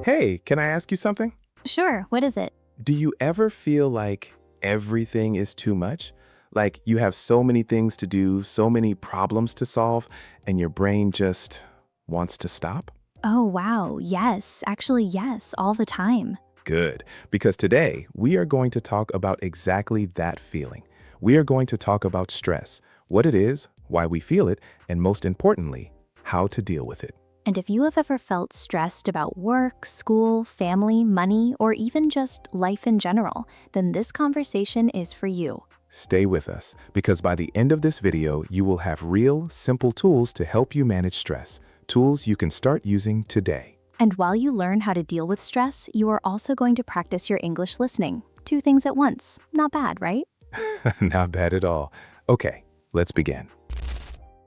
Hey, can I ask you something? Sure, what is it? Do you ever feel like everything is too much? Like you have so many things to do, so many problems to solve, and your brain just wants to stop? Oh, wow. Yes. Actually, yes, all the time. Good, because today we are going to talk about exactly that feeling. We are going to talk about stress, what it is, why we feel it, and most importantly, how to deal with it. And if you have ever felt stressed about work, school, family, money, or even just life in general, then this conversation is for you. Stay with us, because by the end of this video, you will have real, simple tools to help you manage stress, tools you can start using today. And while you learn how to deal with stress, you are also going to practice your English listening. Two things at once. Not bad, right? Not bad at all. Okay, let's begin.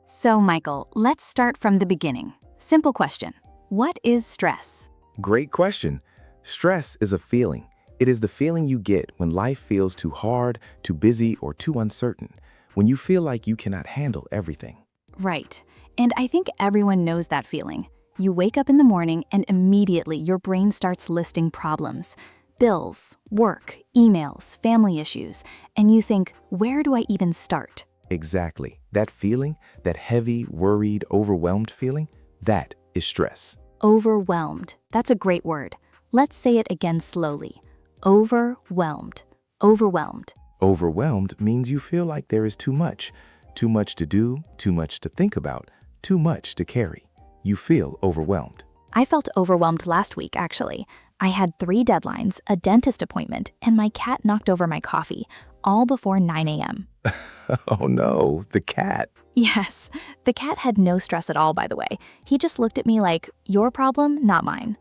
So, Michael, let's start from the beginning. Simple question. What is stress? Great question. Stress is a feeling. It is the feeling you get when life feels too hard, too busy, or too uncertain, when you feel like you cannot handle everything. Right. And I think everyone knows that feeling. You wake up in the morning and immediately your brain starts listing problems. Bills, work, emails, family issues. And you think, where do I even start? Exactly. That feeling, that heavy, worried, overwhelmed feeling, that is stress. Overwhelmed. That's a great word. Let's say it again slowly. Overwhelmed. Overwhelmed. Overwhelmed means you feel like there is too much to do, too much to think about, too much to carry. You feel overwhelmed. I felt overwhelmed last week, actually. I had 3 deadlines, a dentist appointment, and my cat knocked over my coffee, all before 9 a.m. Oh no, the cat. Yes, the cat had no stress at all, by the way. He just looked at me like, your problem, not mine.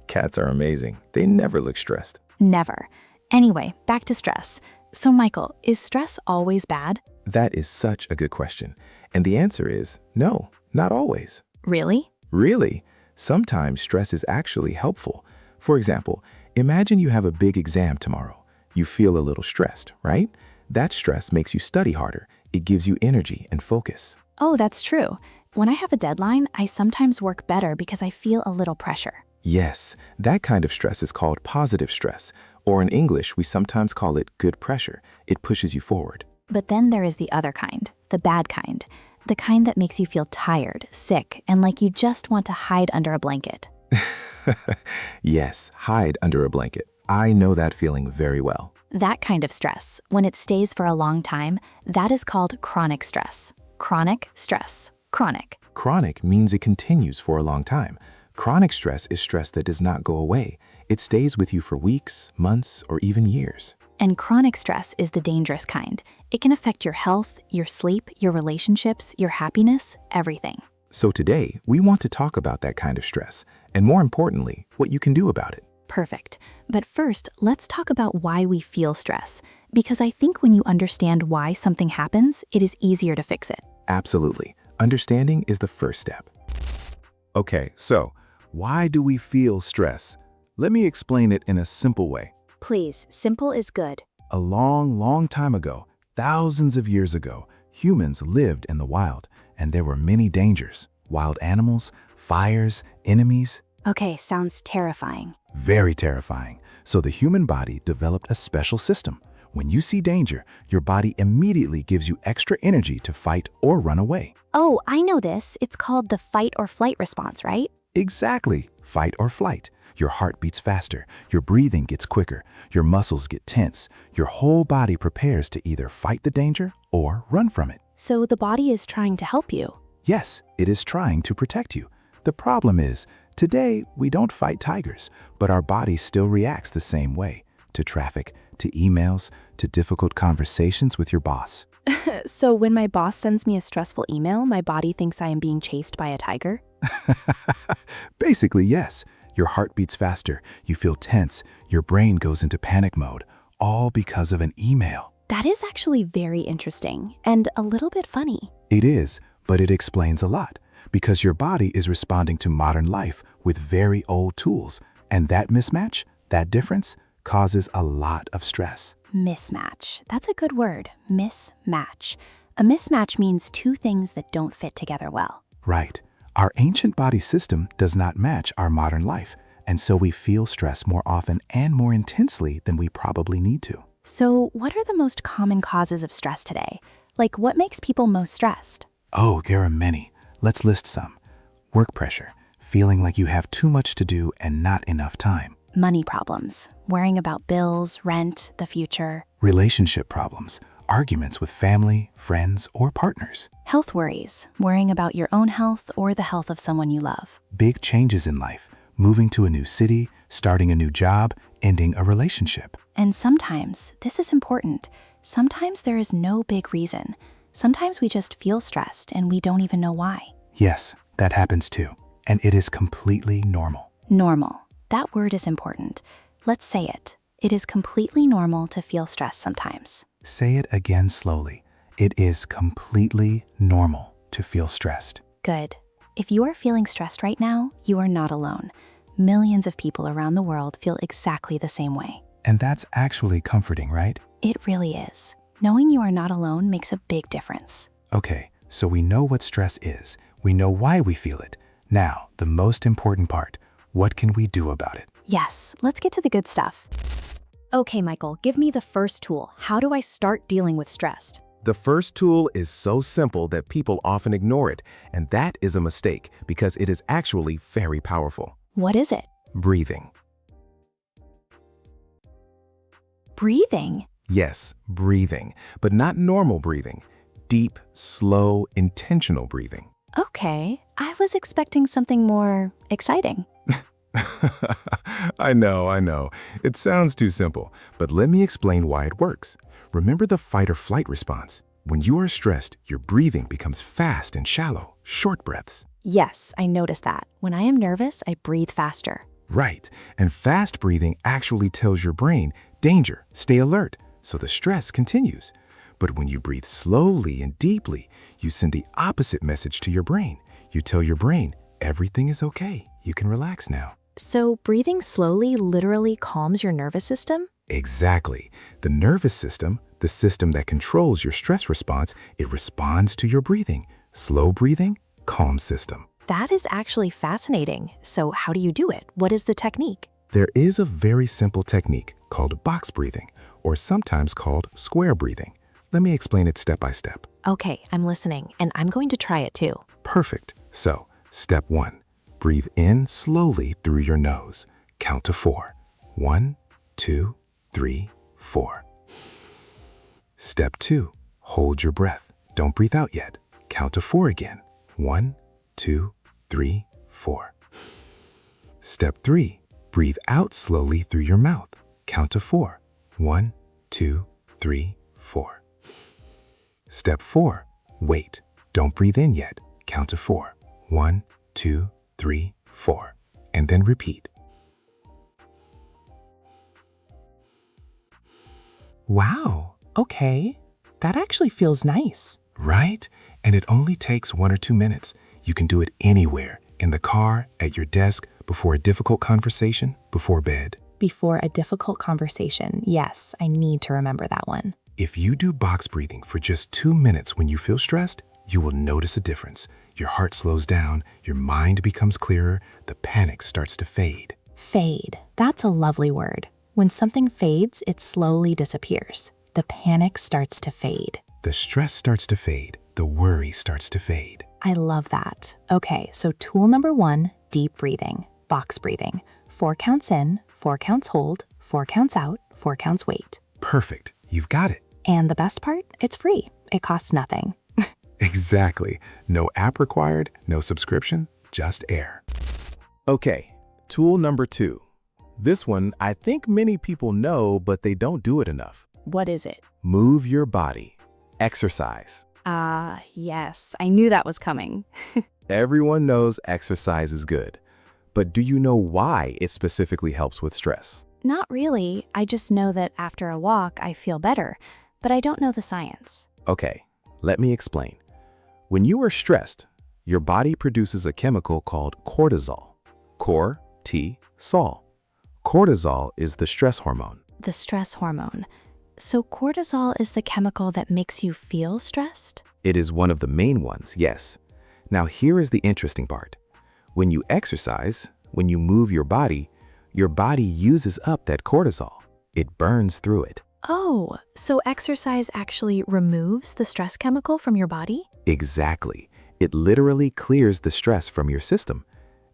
Cats are amazing. They never look stressed. Never. Anyway, back to stress. So, Michael, is stress always bad? That is such a good question. And the answer is no, not always. Really? Really, sometimes stress is actually helpful. For example, imagine you have a big exam tomorrow. You feel a little stressed, right? That stress makes you study harder. It gives you energy and focus. Oh, that's true. When I have a deadline, I sometimes work better because I feel a little pressure. Yes, that kind of stress is called positive stress, or in English, we sometimes call it good pressure. It pushes you forward. But then there is the other kind, the bad kind. The kind that makes you feel tired, sick, and like you just want to hide under a blanket. Yes, hide under a blanket. I know that feeling very well. That kind of stress, when it stays for a long time, that is called chronic stress. Chronic stress. Chronic. Chronic means it continues for a long time. Chronic stress is stress that does not go away. It stays with you for weeks, months, or even years. And chronic stress is the dangerous kind. It can affect your health, your sleep, your relationships, your happiness, everything. So today, we want to talk about that kind of stress, and more importantly, what you can do about it. Perfect. But first, let's talk about why we feel stress. Because I think when you understand why something happens, it is easier to fix it. Absolutely. Understanding is the first step. Okay, so why do we feel stress? Let me explain it in a simple way. Please, simple is good. A long, long time ago, thousands of years ago, humans lived in the wild, and there were many dangers. Wild animals, fires, enemies. Okay, sounds terrifying. Very terrifying. So the human body developed a special system. When you see danger, your body immediately gives you extra energy to fight or run away. Oh, I know this. It's called the fight or flight response, right? Exactly. Fight or flight. Your heart beats faster, your breathing gets quicker, your muscles get tense. Your whole body prepares to either fight the danger or run from it. So the body is trying to help you. Yes, it is trying to protect you. The problem is, today we don't fight tigers, but our body still reacts the same way. To traffic, to emails, to difficult conversations with your boss. So when my boss sends me a stressful email, my body thinks I am being chased by a tiger? Basically, yes. Your heart beats faster, you feel tense, your brain goes into panic mode, all because of an email. That is actually very interesting and a little bit funny. It is, but it explains a lot, because your body is responding to modern life with very old tools, and that mismatch, that difference, causes a lot of stress. Mismatch. That's a good word. Mismatch. A mismatch means two things that don't fit together well. Right. Our ancient body system does not match our modern life, and so we feel stress more often and more intensely than we probably need to. So, what are the most common causes of stress today? Like, what makes people most stressed? Oh, there are many. Let's list some. Work pressure, feeling like you have too much to do and not enough time. Money problems, worrying about bills, rent, the future. Relationship problems, arguments with family, friends, or partners. Health worries, worrying about your own health or the health of someone you love. Big changes in life, moving to a new city, starting a new job, ending a relationship. And sometimes, this is important, sometimes there is no big reason. Sometimes we just feel stressed and we don't even know why. Yes, that happens too, and it is completely normal. Normal. That word is important. Let's say it. It is completely normal to feel stressed sometimes. Say it again slowly. It is completely normal to feel stressed. Good. If you are feeling stressed right now, you are not alone. Millions of people around the world feel exactly the same way. And that's actually comforting, right? It really is. Knowing you are not alone makes a big difference. Okay, so we know what stress is. We know why we feel it. Now, the most important part. What can we do about it? Yes, let's get to the good stuff. Okay, Michael, give me the first tool. How do I start dealing with stress? The first tool is so simple that people often ignore it, and that is a mistake because it is actually very powerful. What is it? Breathing. Breathing. Yes, breathing, but not normal breathing. Deep, slow, intentional breathing. Okay, I was expecting something more exciting. I know. It sounds too simple, but let me explain why it works. Remember the fight or flight response? When you are stressed, your breathing becomes fast and shallow, short breaths. Yes, I noticed that. When I am nervous, I breathe faster. Right, and fast breathing actually tells your brain, danger, stay alert, so the stress continues. But when you breathe slowly and deeply, you send the opposite message to your brain. You tell your brain, everything is okay, you can relax now. So breathing slowly literally calms your nervous system? Exactly. The nervous system, the system that controls your stress response, it responds to your breathing. Slow breathing, calm system. That is actually fascinating. So how do you do it? What is the technique? There is a very simple technique called box breathing, or sometimes called square breathing. Let me explain it step by step. Okay, I'm listening, and I'm going to try it too. Perfect. So, step 1. Breathe in slowly through your nose. Count to 4. 1, 2, 3, 4. Step 2. Hold your breath. Don't breathe out yet. Count to 4 again. 1, 2, 3, 4. Step 3. Breathe out slowly through your mouth. Count to 4. 1, 2, 3, 4. Step 4. Wait. Don't breathe in yet. Count to 4. 1, 2, 3, 4. And then repeat. Wow, okay. That actually feels nice. Right? And it only takes 1 or 2 minutes. You can do it anywhere, in the car, at your desk, before a difficult conversation, before bed. Before a difficult conversation. Yes, I need to remember that one. If you do box breathing for just 2 minutes when you feel stressed, you will notice a difference. Your heart slows down, your mind becomes clearer, the panic starts to fade. Fade. That's a lovely word. When something fades, it slowly disappears. The panic starts to fade. The stress starts to fade, the worry starts to fade. I love that. Okay, so tool number 1, deep breathing, box breathing. 4 counts in, 4 counts hold, 4 counts out, 4 counts wait. Perfect. You've got it. And the best part, it's free. It costs nothing. Exactly. No app required, no subscription, just air. Okay, tool number 2. This one I think many people know, but they don't do it enough. What is it? Move your body. Exercise. Yes, I knew that was coming. Everyone knows exercise is good. But do you know why it specifically helps with stress? Not really. I just know that after a walk, I feel better, but I don't know the science. Okay, let me explain. When you are stressed, your body produces a chemical called cortisol. Cor-T-Sol. Cortisol is the stress hormone. The stress hormone. So cortisol is the chemical that makes you feel stressed? It is one of the main ones, yes. Now here is the interesting part. When you exercise, when you move your body uses up that cortisol. It burns through it. Oh, so exercise actually removes the stress chemical from your body? Exactly. It literally clears the stress from your system.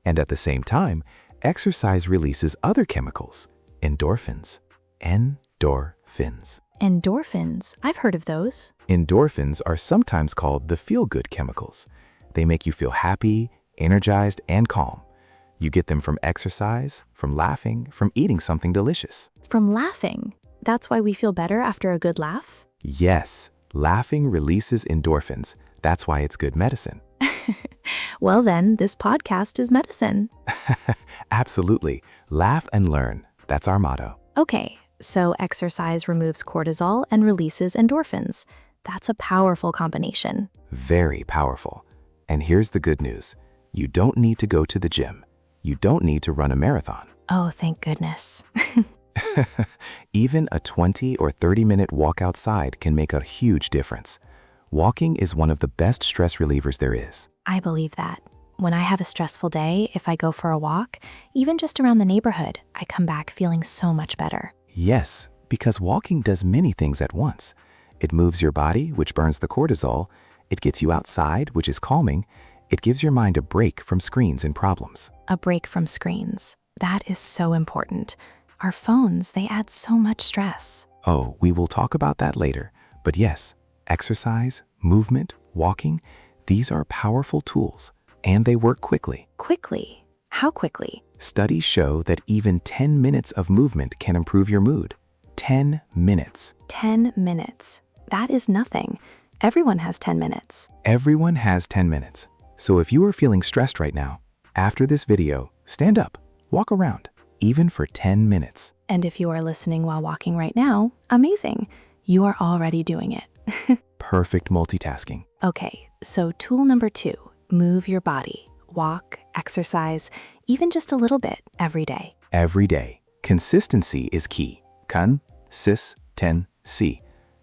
And at the same time, exercise releases other chemicals, endorphins. Endorphins. Endorphins, I've heard of those. Endorphins are sometimes called the feel-good chemicals. They make you feel happy, energized, and calm. You get them from exercise, from laughing, from eating something delicious. From laughing. That's why we feel better after a good laugh? Yes, laughing releases endorphins. That's why it's good medicine. Well then, this podcast is medicine. Absolutely. Laugh and learn. That's our motto. Okay, so exercise removes cortisol and releases endorphins. That's a powerful combination. Very powerful. And here's the good news. You don't need to go to the gym. You don't need to run a marathon. Oh, thank goodness. Even a 20 or 30-minute walk outside can make a huge difference. Walking is one of the best stress relievers there is. I believe that. When I have a stressful day, if I go for a walk, even just around the neighborhood, I come back feeling so much better. Yes, because walking does many things at once. It moves your body, which burns the cortisol. It gets you outside, which is calming. It gives your mind a break from screens and problems. A break from screens. That is so important. Our phones, they add so much stress. Oh, we will talk about that later. But yes, exercise, movement, walking, these are powerful tools, and they work quickly. Quickly? How quickly? Studies show that even 10 minutes of movement can improve your mood. 10 minutes. 10 minutes. That is nothing. Everyone has 10 minutes. Everyone has 10 minutes. So if you are feeling stressed right now, after this video, stand up, walk around, even for 10 minutes. And if you are listening while walking right now, amazing. You are already doing it. Perfect multitasking. Okay, so tool number 2, move your body. Walk, exercise, even just a little bit every day. Every day. Consistency is key. Consistency.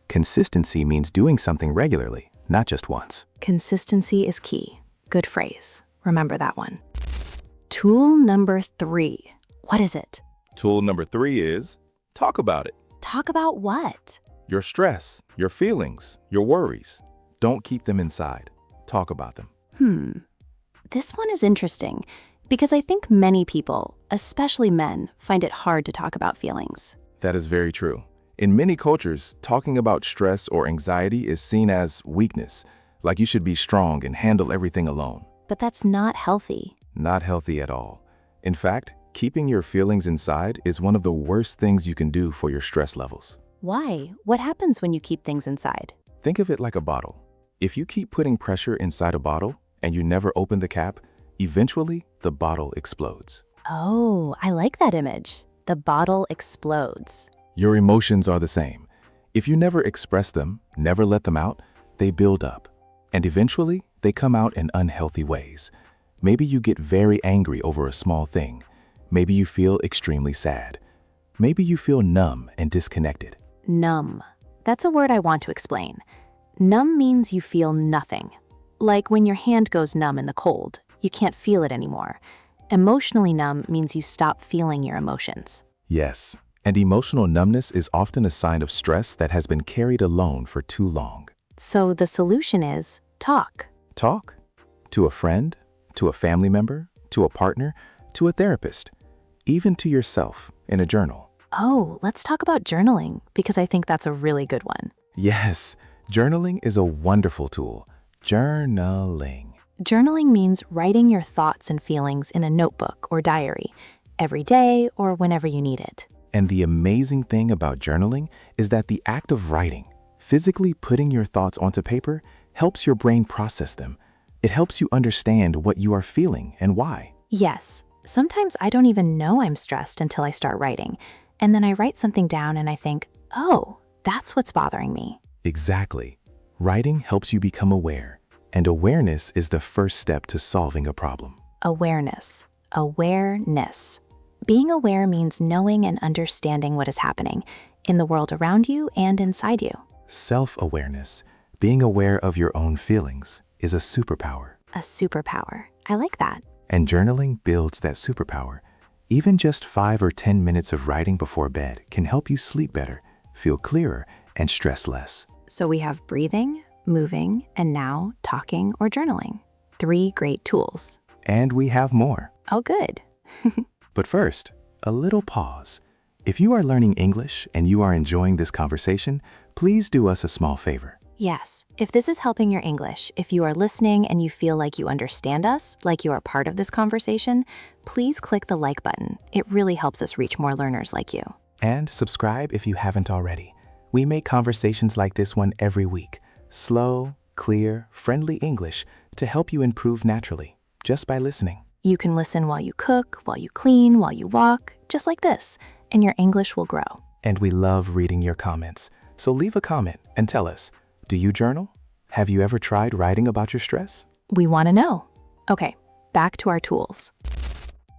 Consistency means doing something regularly, not just once. Consistency is key. Good phrase. Remember that one. Tool number 3. What is it? Tool number 3 is talk about it. Talk about what? Your stress, your feelings, your worries. Don't keep them inside. Talk about them. This one is interesting because I think many people, especially men, find it hard to talk about feelings. That is very true. In many cultures, talking about stress or anxiety is seen as weakness, like you should be strong and handle everything alone. But that's not healthy. Not healthy at all. In fact, keeping your feelings inside is one of the worst things you can do for your stress levels. Why? What happens when you keep things inside? Think of it like a bottle. If you keep putting pressure inside a bottle and you never open the cap, eventually the bottle explodes. Oh, I like that image. The bottle explodes. Your emotions are the same. If you never express them, never let them out, they build up. And eventually, they come out in unhealthy ways. Maybe you get very angry over a small thing. Maybe you feel extremely sad. Maybe you feel numb and disconnected. Numb. That's a word I want to explain. Numb means you feel nothing. Like when your hand goes numb in the cold, you can't feel it anymore. Emotionally numb means you stop feeling your emotions. Yes, and emotional numbness is often a sign of stress that has been carried alone for too long. So the solution is talk. Talk to a friend, to a family member, to a partner, to a therapist, even to yourself in a journal. Oh, let's talk about journaling because I think that's a really good one. Yes, journaling is a wonderful tool. Journaling. Journaling means writing your thoughts and feelings in a notebook or diary every day or whenever you need it. And the amazing thing about journaling is that the act of writing, physically putting your thoughts onto paper, helps your brain process them. It helps you understand what you are feeling and why. Yes, sometimes I don't even know I'm stressed until I start writing. And then I write something down and I think, oh, that's what's bothering me. Exactly. Writing helps you become aware, and awareness is the first step to solving a problem. Awareness. Awareness. Being aware means knowing and understanding what is happening in the world around you and inside you. Self-awareness, being aware of your own feelings, is a superpower. A superpower. I like that. And journaling builds that superpower. Even just 5 or 10 minutes of writing before bed can help you sleep better, feel clearer, and stress less. So we have breathing, moving, and now talking or journaling. 3 great tools. And we have more. Oh, good. But first, a little pause. If you are learning English and you are enjoying this conversation, please do us a small favor. Yes, if this is helping your English, if you are listening and you feel like you understand us, like you are part of this conversation, please click the like button. It really helps us reach more learners like you. And subscribe if you haven't already. We make conversations like this one every week. Slow, clear, friendly English to help you improve naturally, just by listening. You can listen while you cook, while you clean, while you walk, just like this, and your English will grow. And we love reading your comments. So leave a comment and tell us, do you journal? Have you ever tried writing about your stress? We want to know. Okay, back to our tools.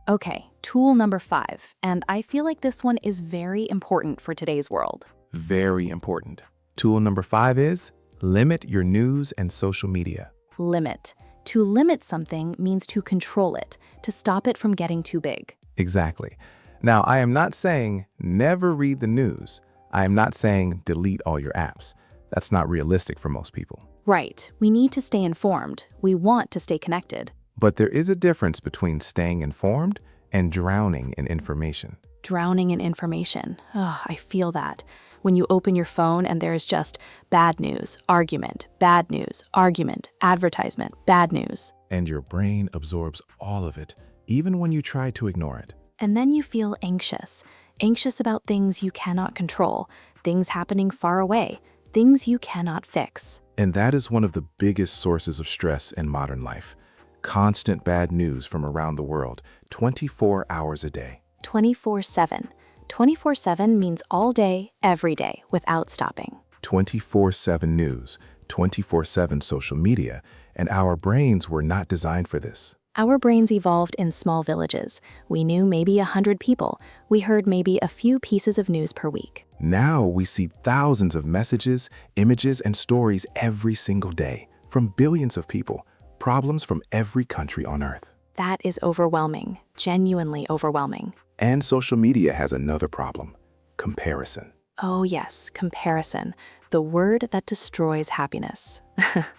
Okay, tool number 5, and I feel like this one is very important for today's world. Very important. Tool number 5 is limit your news and social media. Limit. To limit something means to control it, to stop it from getting too big. Exactly. Now, I am not saying never read the news. I am not saying delete all your apps. That's not realistic for most people. Right, we need to stay informed. We want to stay connected. But there is a difference between staying informed and drowning in information. Drowning in information. Ugh, I feel that. When you open your phone and there is just bad news, argument, advertisement, bad news. And your brain absorbs all of it, even when you try to ignore it. And then you feel anxious. Anxious about things you cannot control, things happening far away, things you cannot fix. And that is one of the biggest sources of stress in modern life. Constant bad news from around the world, 24 hours a day. 24/7. 24/7 means all day, every day, without stopping. 24/7 news, 24/7 social media, and our brains were not designed for this. Our brains evolved in small villages. We knew maybe 100 people. We heard maybe a few pieces of news per week. Now we see thousands of messages, images, and stories every single day from billions of people, problems from every country on Earth. That is overwhelming, genuinely overwhelming. And social media has another problem: comparison. Oh yes, comparison, the word that destroys happiness.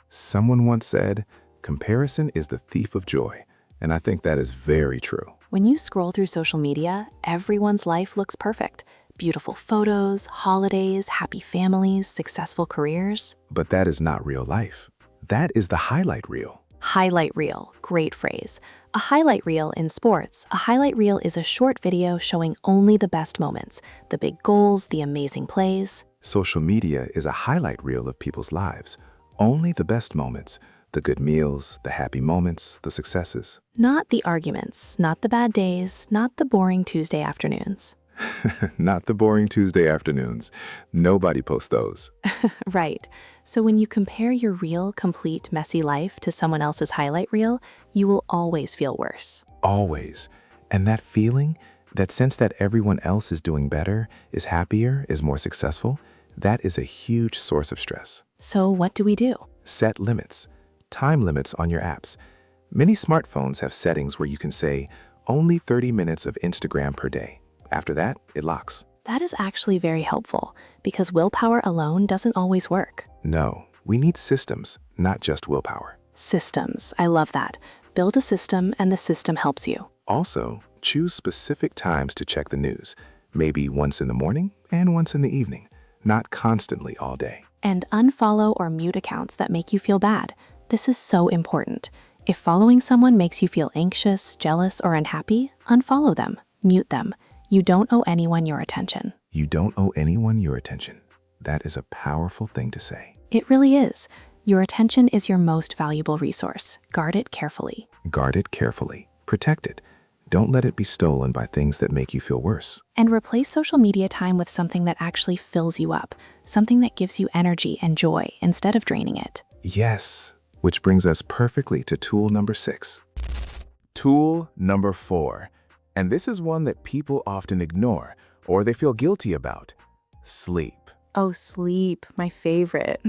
Someone once said, comparison is the thief of joy, and I think that is very true. When you scroll through social media, everyone's life looks perfect. Beautiful photos, holidays, happy families, successful careers. But that is not real life. That is the highlight reel. Highlight reel, great phrase. A highlight reel in sports. A highlight reel is a short video showing only the best moments, the big goals, the amazing plays. Social media is a highlight reel of people's lives. Only the best moments, the good meals, the happy moments, the successes. Not the arguments, not the bad days, not the boring Tuesday afternoons. Not the boring Tuesday afternoons. Nobody posts those. Right. So when you compare your real, complete, messy life to someone else's highlight reel, you will always feel worse. Always. And that feeling, that sense that everyone else is doing better, is happier, is more successful, that is a huge source of stress. So what do we do? Set limits. Time limits on your apps. Many smartphones have settings where you can say, only 30 minutes of Instagram per day. After that, it locks. That is actually very helpful, because willpower alone doesn't always work. No, we need systems, not just willpower. Systems, I love that. Build a system and the system helps you. Also, choose specific times to check the news, maybe once in the morning and once in the evening, not constantly all day. And unfollow or mute accounts that make you feel bad. This is so important. If following someone makes you feel anxious, jealous, or unhappy, unfollow them, mute them. You don't owe anyone your attention. You don't owe anyone your attention. That is a powerful thing to say. It really is. Your attention is your most valuable resource. Guard it carefully. Guard it carefully. Protect it. Don't let it be stolen by things that make you feel worse. And replace social media time with something that actually fills you up, something that gives you energy and joy instead of draining it. Yes, which brings us perfectly to tool number 6. Tool number 4. And this is one that people often ignore or they feel guilty about. Sleep. Oh, sleep, my favorite.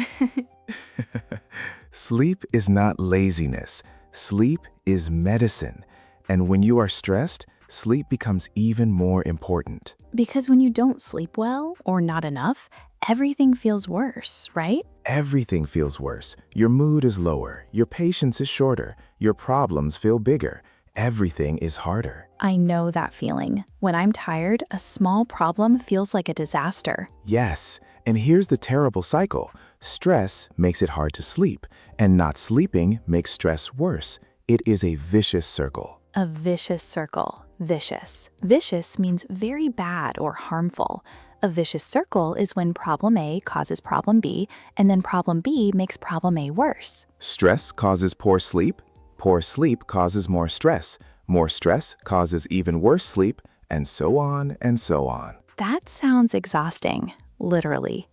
Sleep is not laziness. Sleep is medicine. And when you are stressed, sleep becomes even more important. Because when you don't sleep well or not enough, everything feels worse, right? Everything feels worse. Your mood is lower, your patience is shorter, your problems feel bigger. Everything is harder. I know that feeling. When I'm tired, a small problem feels like a disaster. Yes, and here's the terrible cycle. Stress makes it hard to sleep, and not sleeping makes stress worse. It is a vicious circle. A vicious circle. Vicious. Vicious means very bad or harmful. A vicious circle is when problem A causes problem B, and then problem B makes problem A worse. Stress causes poor sleep causes more stress causes even worse sleep, and so on and so on. That sounds exhausting, literally.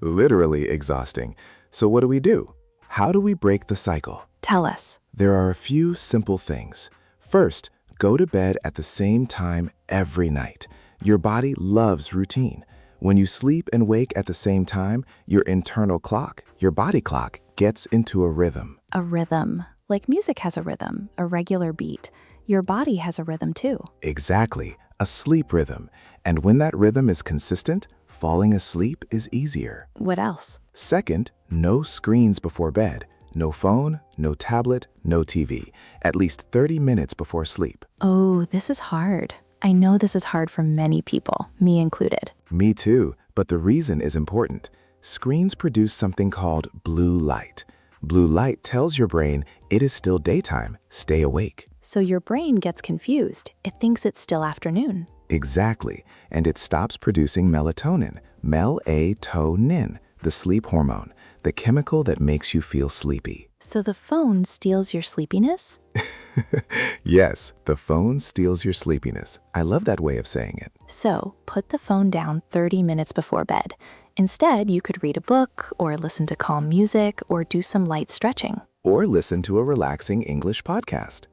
Literally exhausting. So what do? How do we break the cycle? Tell us. There are a few simple things. First, go to bed at the same time every night. Your body loves routine. When you sleep and wake at the same time, your internal clock, your body clock, gets into a rhythm. A rhythm. Like music has a rhythm, a regular beat. Your body has a rhythm too. Exactly, a sleep rhythm. And when that rhythm is consistent, falling asleep is easier. What else? Second, no screens before bed. No phone, no tablet, no TV. At least 30 minutes before sleep. Oh, this is hard. I know this is hard for many people, me included. Me too, but the reason is important. Screens produce something called blue light. Blue light tells your brain it is still daytime, stay awake. So your brain gets confused. It thinks it's still afternoon. Exactly, and it stops producing melatonin, melatonin, the sleep hormone, the chemical that makes you feel sleepy. So the phone steals your sleepiness? Yes, the phone steals your sleepiness. I love that way of saying it. So put the phone down 30 minutes before bed. Instead, you could read a book or listen to calm music or do some light stretching. Or listen to a relaxing English podcast.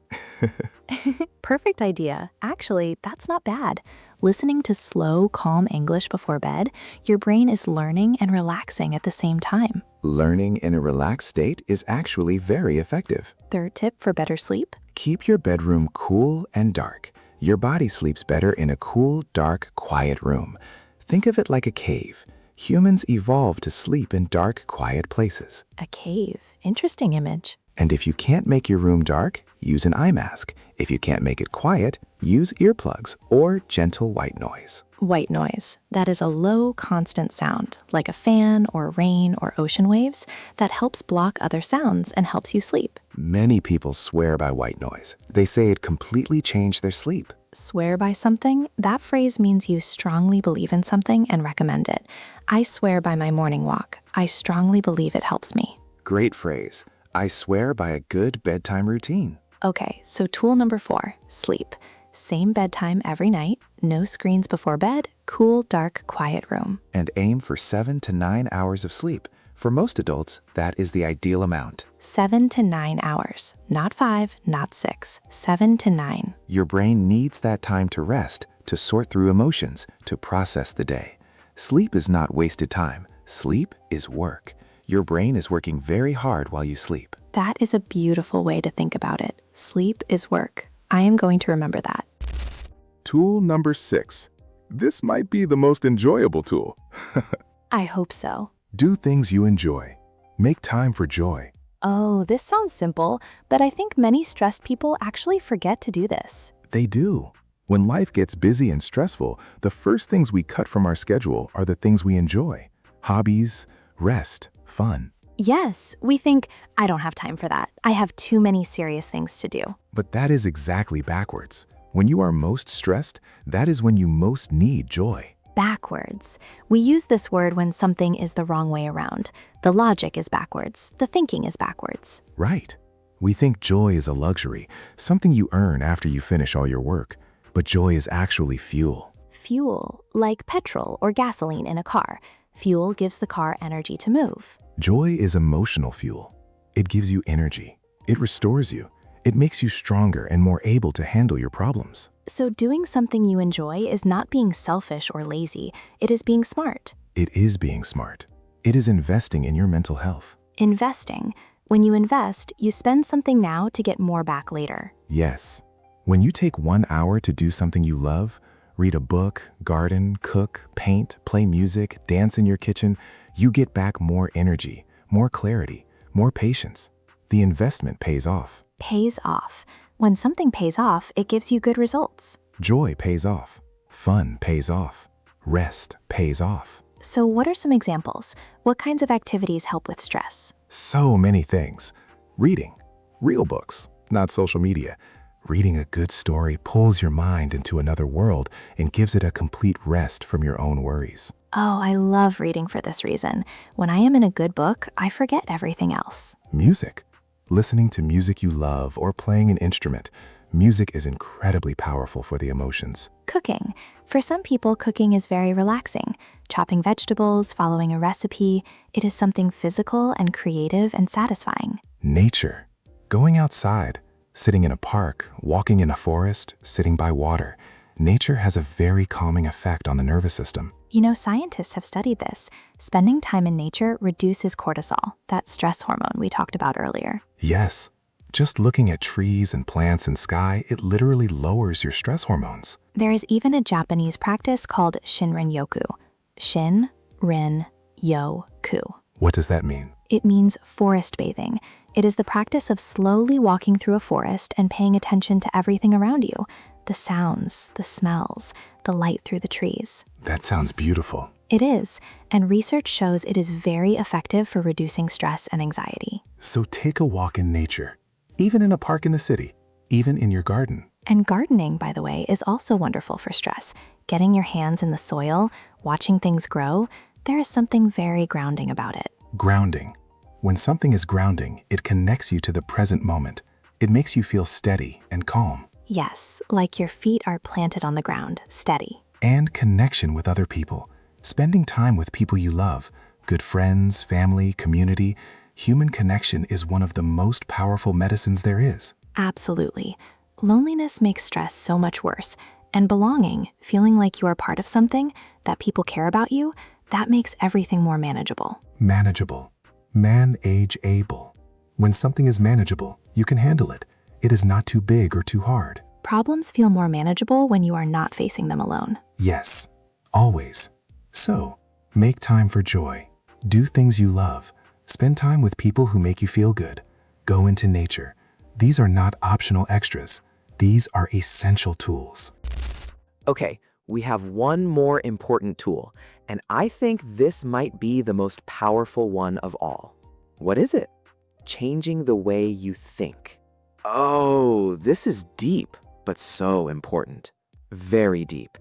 Perfect idea. Actually, that's not bad. Listening to slow, calm English before bed, your brain is learning and relaxing at the same time. Learning in a relaxed state is actually very effective. Third tip for better sleep? Keep your bedroom cool and dark. Your body sleeps better in a cool, dark, quiet room. Think of it like a cave. Humans evolved to sleep in dark, quiet places. A cave. Interesting image. And if you can't make your room dark, use an eye mask. If you can't make it quiet, use earplugs or gentle white noise. White noise. That is a low, constant sound, like a fan or rain or ocean waves, that helps block other sounds and helps you sleep. Many people swear by white noise. They say it completely changed their sleep. Swear by something? That phrase means you strongly believe in something and recommend it. I swear by my morning walk. I strongly believe it helps me. Great phrase. I swear by a good bedtime routine. Okay, so tool number 4, sleep. Same bedtime every night, no screens before bed, cool, dark, quiet room. And aim for 7 to 9 hours of sleep. For most adults, that is the ideal amount. 7 to 9 hours. Not 5, not 6. 7 to 9. Your brain needs that time to rest, to sort through emotions, to process the day. Sleep is not wasted time. Sleep is work. Your brain is working very hard while you sleep. That is a beautiful way to think about it. Sleep is work. I am going to remember that. Tool number 6. This might be the most enjoyable tool. I hope so. Do things you enjoy. Make time for joy. Oh, this sounds simple, but I think many stressed people actually forget to do this. They do. When life gets busy and stressful, the first things we cut from our schedule are the things we enjoy. Hobbies, rest, fun. Yes, we think, I don't have time for that. I have too many serious things to do. But that is exactly backwards. When you are most stressed, that is when you most need joy. Backwards. We use this word when something is the wrong way around. The logic is backwards. The thinking is backwards. Right. We think joy is a luxury, something you earn after you finish all your work. But joy is actually fuel. Fuel, like petrol or gasoline in a car. Fuel gives the car energy to move. Joy is emotional fuel. It gives you energy. It restores you. It makes you stronger and more able to handle your problems. So doing something you enjoy is not being selfish or lazy. It is being smart. It is being smart. It is investing in your mental health. Investing. When you invest, you spend something now to get more back later. Yes. When you take 1 hour to do something you love, read a book, garden, cook, paint, play music, dance in your kitchen, you get back more energy, more clarity, more patience. The investment pays off. Pays off. When something pays off, it gives you good results. Joy pays off. Fun pays off. Rest pays off. So what are some examples? What kinds of activities help with stress? So many things. Reading. Real books, not social media. Reading a good story pulls your mind into another world and gives it a complete rest from your own worries. Oh, I love reading for this reason. When I am in a good book, I forget everything else. Music. Listening to music you love or playing an instrument. Music is incredibly powerful for the emotions. Cooking. For some people, cooking is very relaxing. Chopping vegetables, following a recipe, it is something physical and creative and satisfying. Nature. Going outside, sitting in a park, walking in a forest, sitting by water. Nature has a very calming effect on the nervous system. You know, scientists have studied this. Spending time in nature reduces cortisol, that stress hormone we talked about earlier. Yes, just looking at trees and plants and sky, it literally lowers your stress hormones. There is even a Japanese practice called Shinrin-yoku. Shin-rin-yo-ku. What does that mean? It means forest bathing. It is the practice of slowly walking through a forest and paying attention to everything around you. The sounds, the smells, the light through the trees. That sounds beautiful. It is, and research shows it is very effective for reducing stress and anxiety. So take a walk in nature, even in a park in the city, even in your garden. And gardening, by the way, is also wonderful for stress. Getting your hands in the soil, watching things grow, there is something very grounding about it. Grounding. When something is grounding, it connects you to the present moment. It makes you feel steady and calm. Yes, like your feet are planted on the ground, steady. And connection with other people. Spending time with people you love, good friends, family, community. Human connection is one of the most powerful medicines there is. Absolutely. Loneliness makes stress so much worse. And belonging, feeling like you are part of something, that people care about you, that makes everything more manageable. Manageable. Man-age-able. When something is manageable, you can handle it. It is not too big or too hard. Problems feel more manageable when you are not facing them alone. Yes, always. So, make time for joy. Do things you love. Spend time with people who make you feel good. Go into nature. These are not optional extras. These are essential tools. Okay, we have one more important tool, and I think this might be the most powerful one of all. What is it? Changing the way you think. Oh, this is deep, but so important. Very deep.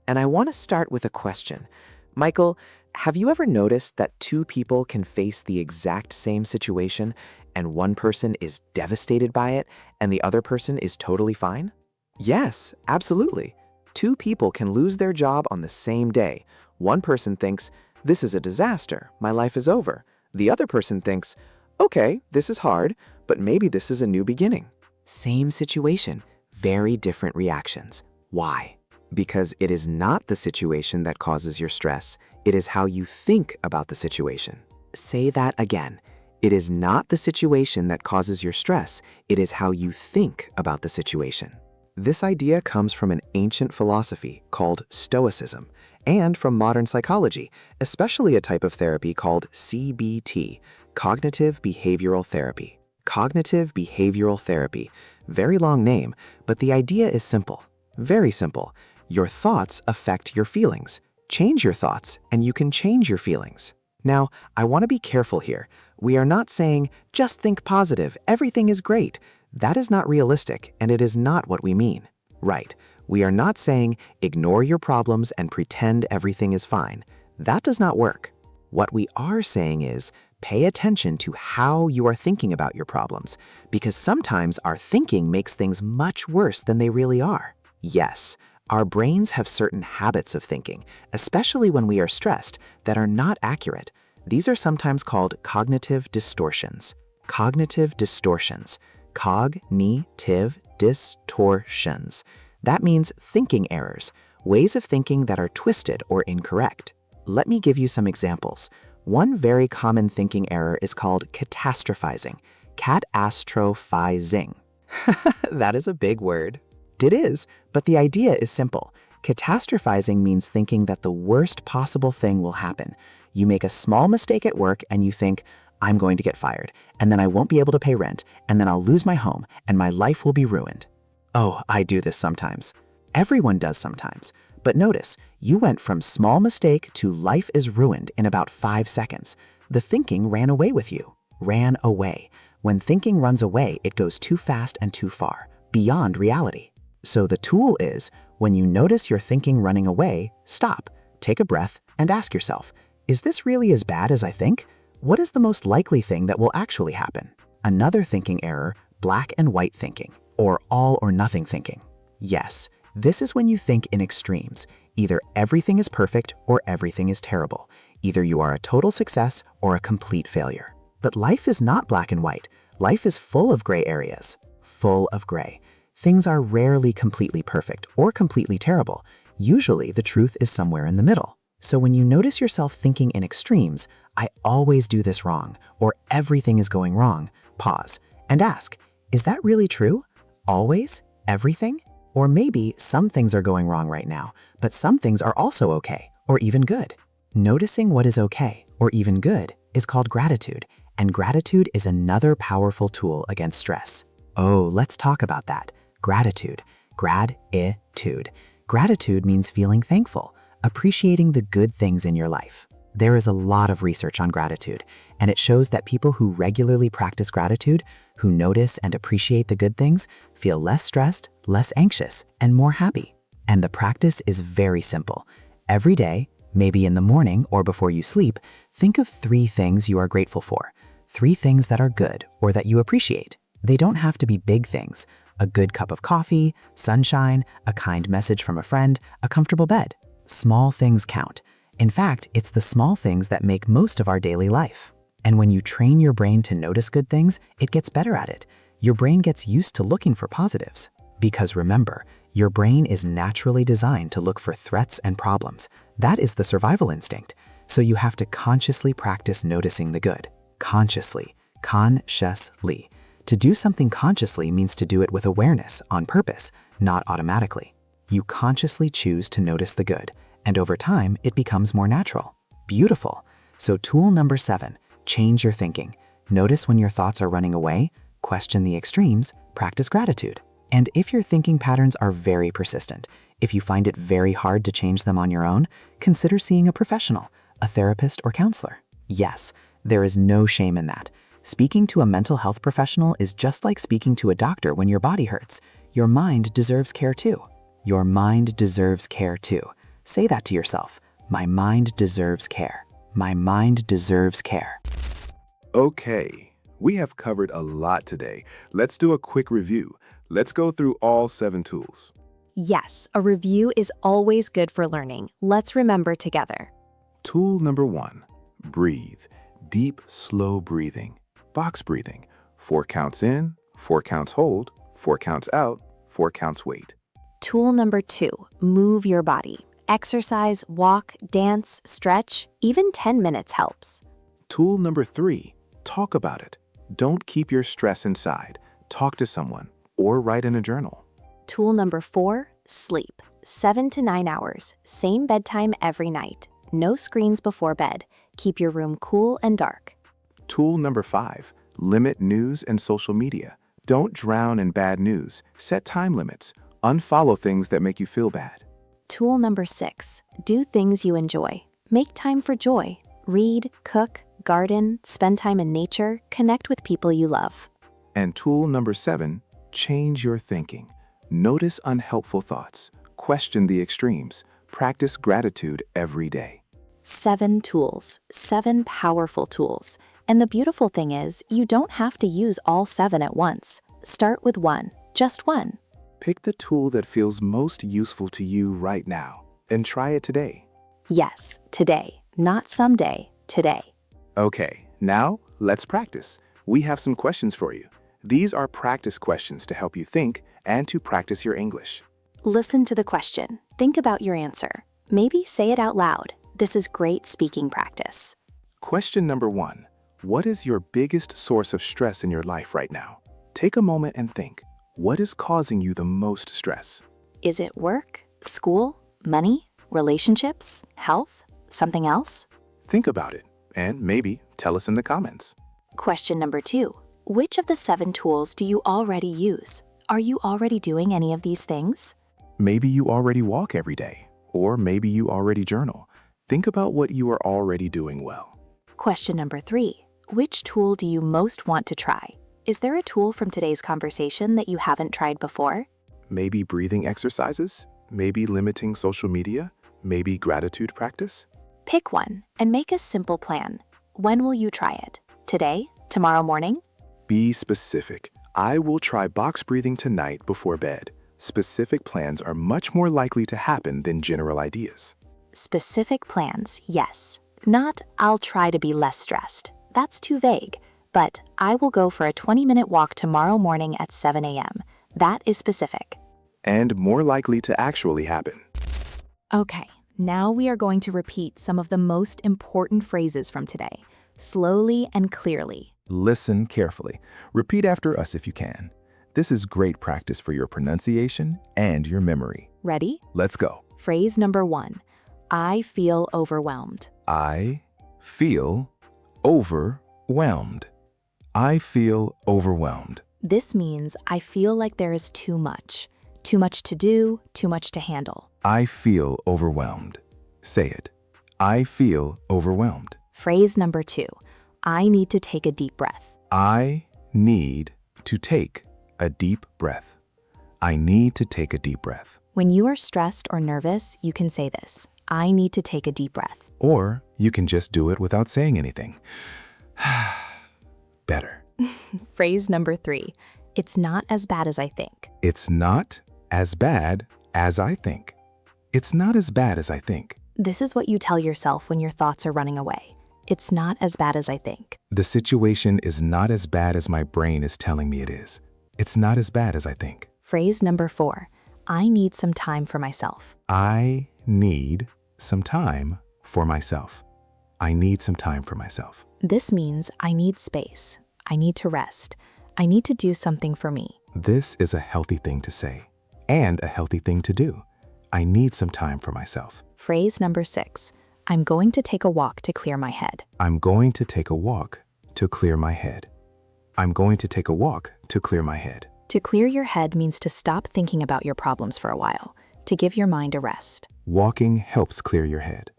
And I want to start with a question. Michael, have you ever noticed that two people can face the exact same situation and one person is devastated by it and the other person is totally fine? Yes, absolutely. Two people can lose their job on the same day. One person thinks, this is a disaster, my life is over. The other person thinks, okay, this is hard, but maybe this is a new beginning. Same situation, very different reactions. Why? Because it is not the situation that causes your stress, it is how you think about the situation. Say that again. It is not the situation that causes your stress, it is how you think about the situation. This idea comes from an ancient philosophy called Stoicism, and from modern psychology, especially a type of therapy called CBT, Cognitive Behavioral Therapy. Cognitive Behavioral Therapy. Very long name, but the idea is simple. Very simple. Your thoughts affect your feelings. Change your thoughts, and you can change your feelings. Now, I want to be careful here. We are not saying, just think positive, everything is great. That is not realistic, and it is not what we mean. Right. We are not saying, ignore your problems and pretend everything is fine. That does not work. What we are saying is, pay attention to how you are thinking about your problems, because sometimes our thinking makes things much worse than they really are. Yes, our brains have certain habits of thinking, especially when we are stressed, that are not accurate. These are sometimes called cognitive distortions. Cognitive distortions. Cognitive distortions. That means thinking errors, ways of thinking that are twisted or incorrect. Let me give you some examples. One very common thinking error is called catastrophizing. Catastrophizing. That is a big word. It is, but the idea is simple. Catastrophizing means thinking that the worst possible thing will happen. You make a small mistake at work and you think, I'm going to get fired, and then I won't be able to pay rent, and then I'll lose my home, and my life will be ruined. Oh, I do this sometimes. Everyone does sometimes. But notice, you went from small mistake to life is ruined in about 5 seconds. The thinking ran away with you. Ran away. When thinking runs away, it goes too fast and too far, beyond reality. So the tool is, when you notice your thinking running away, stop, take a breath, and ask yourself, is this really as bad as I think? What is the most likely thing that will actually happen? Another thinking error, black and white thinking, or all or nothing thinking. Yes, this is when you think in extremes. Either everything is perfect or everything is terrible. Either you are a total success or a complete failure. But life is not black and white. Life is full of gray areas. Full of gray. Things are rarely completely perfect or completely terrible. Usually the truth is somewhere in the middle. So when you notice yourself thinking in extremes, I always do this wrong, or everything is going wrong, pause and ask, is that really true? Always? Everything? Or maybe some things are going wrong right now, but some things are also okay, or even good. Noticing what is okay, or even good, is called gratitude, and gratitude is another powerful tool against stress. Oh, let's talk about that. Gratitude. Gratitude. Gratitude means feeling thankful, appreciating the good things in your life. There is a lot of research on gratitude, and it shows that people who regularly practice gratitude, who notice and appreciate the good things, feel less stressed, less anxious, and more happy. And the practice is very simple. Every day, maybe in the morning or before you sleep, think of 3 things you are grateful for. 3 things that are good or that you appreciate. They don't have to be big things. A good cup of coffee, sunshine, a kind message from a friend, a comfortable bed. Small things count. In fact, it's the small things that make most of our daily life. And when you train your brain to notice good things, it gets better at it. Your brain gets used to looking for positives. Because remember, your brain is naturally designed to look for threats and problems. That is the survival instinct. So you have to consciously practice noticing the good. Consciously. Consciously. To do something consciously means to do it with awareness, on purpose, not automatically. You consciously choose to notice the good, and over time, it becomes more natural. Beautiful. So tool number 7, change your thinking. Notice when your thoughts are running away, question the extremes, practice gratitude. And if your thinking patterns are very persistent, if you find it very hard to change them on your own, consider seeing a professional, a therapist or counselor. Yes, there is no shame in that. Speaking to a mental health professional is just like speaking to a doctor when your body hurts. Your mind deserves care too. Your mind deserves care too. Say that to yourself. My mind deserves care. My mind deserves care. Okay, we have covered a lot today. Let's do a quick review. Let's go through all 7 tools. Yes, a review is always good for learning. Let's remember together. Tool number 1, breathe. Deep, slow breathing. Box breathing. 4 counts in, 4 counts hold, 4 counts out, 4 counts wait. Tool number 2, move your body. Exercise, walk, dance, stretch, even 10 minutes helps. Tool number 3, talk about it. Don't keep your stress inside. Talk to someone or write in a journal. Tool number 4, sleep. 7 to 9 hours, same bedtime every night. No screens before bed. Keep your room cool and dark. Tool number 5, limit news and social media. Don't drown in bad news. Set time limits. Unfollow things that make you feel bad. Tool number 6, do things you enjoy. Make time for joy. Read, cook, garden, spend time in nature, connect with people you love. And tool number 7, change your thinking. Notice unhelpful thoughts. Question the extremes. Practice gratitude every day. 7 tools, 7 powerful tools. And the beautiful thing is, you don't have to use all 7 at once. Start with 1, just 1. Pick the tool that feels most useful to you right now and try it today. Yes, today, not someday, today. Okay, now let's practice. We have some questions for you. These are practice questions to help you think and to practice your English. Listen to the question. Think about your answer. Maybe say it out loud. This is great speaking practice. Question number 1. What is your biggest source of stress in your life right now? Take a moment and think. What is causing you the most stress? Is it work, school, money, relationships, health, something else? Think about it and maybe tell us in the comments. Question number 2. Which of the 7 tools do you already use? Are you already doing any of these things? Maybe you already walk every day, or maybe you already journal. Think about what you are already doing well. Question number 3. Which tool do you most want to try? Is there a tool from today's conversation that you haven't tried before? Maybe breathing exercises, maybe limiting social media, maybe gratitude practice. Pick one and make a simple plan. When will you try it? Today? Tomorrow morning? Be specific. I will try box breathing tonight before bed. Specific plans are much more likely to happen than general ideas. Specific plans, yes. Not, I'll try to be less stressed. That's too vague. But I will go for a 20-minute walk tomorrow morning at 7 a.m. That is specific. And more likely to actually happen. Okay, now we are going to repeat some of the most important phrases from today, slowly and clearly. Listen carefully. Repeat after us if you can. This is great practice for your pronunciation and your memory. Ready? Let's go. Phrase number 1. I feel overwhelmed. I feel overwhelmed. I feel overwhelmed. This means I feel like there is too much. Too much to do, too much to handle. I feel overwhelmed. Say it. I feel overwhelmed. Phrase number 2. I need to take a deep breath. I need to take a deep breath. I need to take a deep breath. When you are stressed or nervous, you can say this. I need to take a deep breath. Or you can just do it without saying anything. Better. Phrase number 3. It's not as bad as I think. It's not as bad as I think. It's not as bad as I think. This is what you tell yourself when your thoughts are running away. It's not as bad as I think. The situation is not as bad as my brain is telling me it is. It's not as bad as I think. Phrase number 4. I need some time for myself. I need some time for myself. I need some time for myself. This means I need space. I need to rest. I need to do something for me. This is a healthy thing to say and a healthy thing to do. I need some time for myself. Phrase number 6. I'm going to take a walk to clear my head. I'm going to take a walk to clear my head. I'm going to take a walk to clear my head. To clear your head means to stop thinking about your problems for a while, to give your mind a rest. Walking helps clear your head.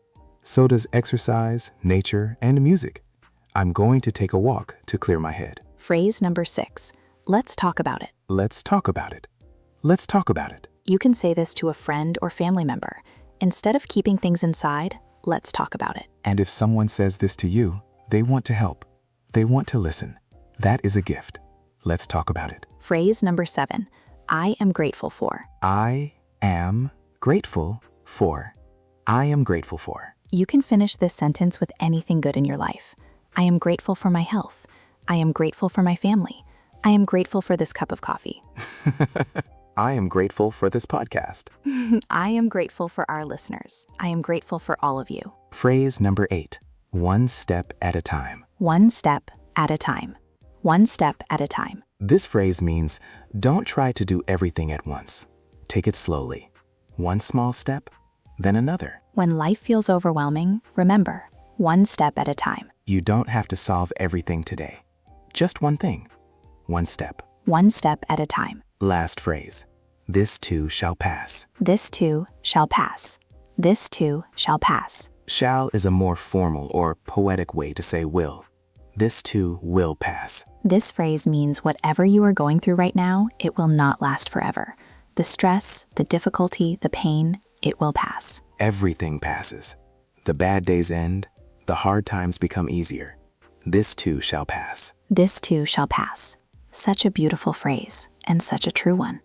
So does exercise, nature, and music. I'm going to take a walk to clear my head. Phrase number 6. Let's talk about it. Let's talk about it. Let's talk about it. You can say this to a friend or family member. Instead of keeping things inside, let's talk about it. And if someone says this to you, they want to help. They want to listen. That is a gift. Let's talk about it. Phrase number 7. I am grateful for. I am grateful for. I am grateful for. You can finish this sentence with anything good in your life. I am grateful for my health. I am grateful for my family. I am grateful for this cup of coffee. I am grateful for this podcast. I am grateful for our listeners. I am grateful for all of you. Phrase number 8. One step at a time. One step at a time. One step at a time. This phrase means don't try to do everything at once. Take it slowly. One small step, then another. When life feels overwhelming, remember, one step at a time. You don't have to solve everything today. Just one thing. One step. One step at a time. Last phrase. This too shall pass. This too shall pass. This too shall pass. Shall is a more formal or poetic way to say will. This too will pass. This phrase means whatever you are going through right now, it will not last forever. The stress, the difficulty, the pain, it will pass. Everything passes. The bad days end. The hard times become easier. This too shall pass. This too shall pass. Such a beautiful phrase, and such a true one.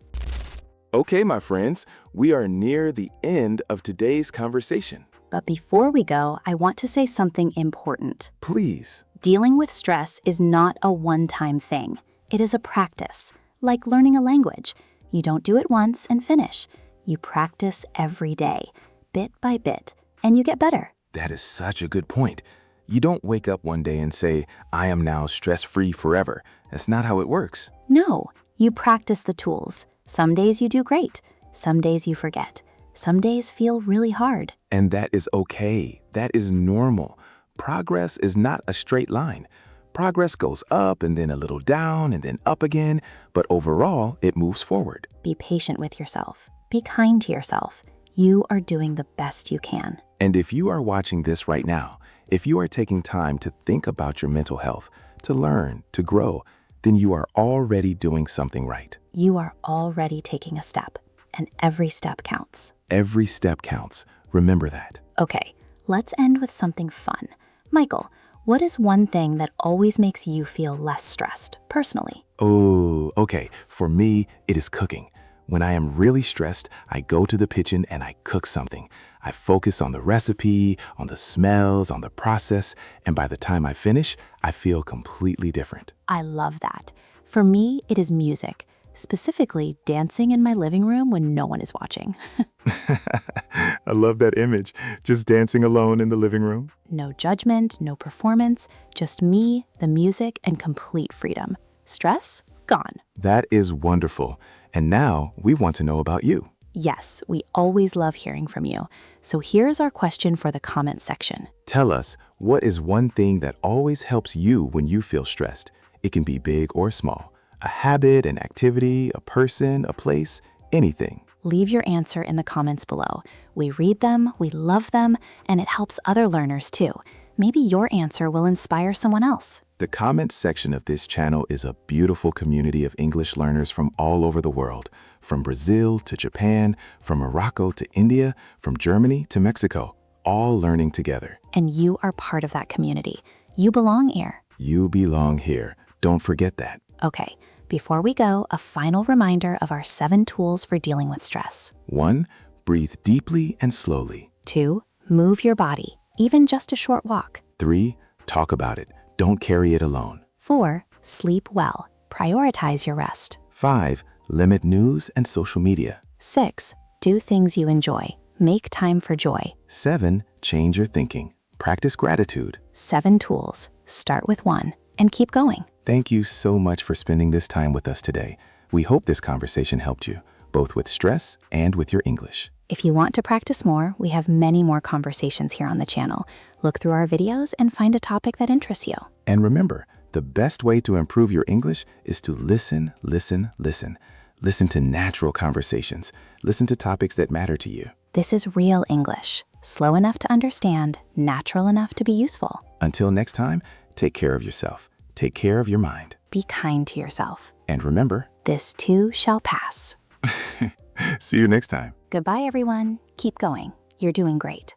Okay, my friends, we are near the end of today's conversation. But before we go, I want to say something important. Please. Dealing with stress is not a one-time thing. It is a practice, like learning a language. You don't do it once and finish. You practice every day, bit by bit, and you get better. That is such a good point. You don't wake up one day and say, I am now stress-free forever. That's not how it works. No, you practice the tools. Some days you do great. Some days you forget. Some days feel really hard. And that is okay. That is normal. Progress is not a straight line. Progress goes up and then a little down and then up again, but overall, it moves forward. Be patient with yourself. Be kind to yourself. You are doing the best you can. And if you are watching this right now, if you are taking time to think about your mental health, to learn, to grow, then you are already doing something right. You are already taking a step, and every step counts. Every step counts. Remember that. Okay, let's end with something fun. Michael, what is one thing that always makes you feel less stressed, personally? Oh, okay. For me, it is cooking. When I am really stressed, I go to the kitchen and I cook something. I focus on the recipe, on the smells, on the process, and by the time I finish, I feel completely different. I love that. For me, it is music, specifically dancing in my living room when no one is watching. I love that image. Just dancing alone in the living room. No judgment, no performance, just me, the music, and complete freedom. Stress? Gone. That is wonderful. And now we want to know about you. Yes, we always love hearing from you. So here's our question for the comment section. Tell us, what is one thing that always helps you when you feel stressed? It can be big or small. A habit, an activity, a person, a place, anything. Leave your answer in the comments below. We read them, we love them, and it helps other learners too. Maybe your answer will inspire someone else. The comments section of this channel is a beautiful community of English learners from all over the world, from Brazil to Japan, from Morocco to India, from Germany to Mexico, all learning together. And you are part of that community. You belong here. You belong here. Don't forget that. Okay, before we go, a final reminder of our 7 tools for dealing with stress. 1. Breathe deeply and slowly. 2. Move your body, even just a short walk. 3. Talk about it. Don't carry it alone. 4. Sleep well. Prioritize your rest. 5. Limit news and social media. 6. Do things you enjoy. Make time for joy. 7. Change your thinking. Practice gratitude. 7 tools. Start with 1 and keep going. Thank you so much for spending this time with us today. We hope this conversation helped you, both with stress and with your English. If you want to practice more, we have many more conversations here on the channel. Look through our videos and find a topic that interests you. And remember, the best way to improve your English is to listen, listen, listen. Listen to natural conversations. Listen to topics that matter to you. This is real English. Slow enough to understand, natural enough to be useful. Until next time, take care of yourself. Take care of your mind. Be kind to yourself. And remember, this too shall pass. see you next time. Goodbye, everyone. Keep going. You're doing great.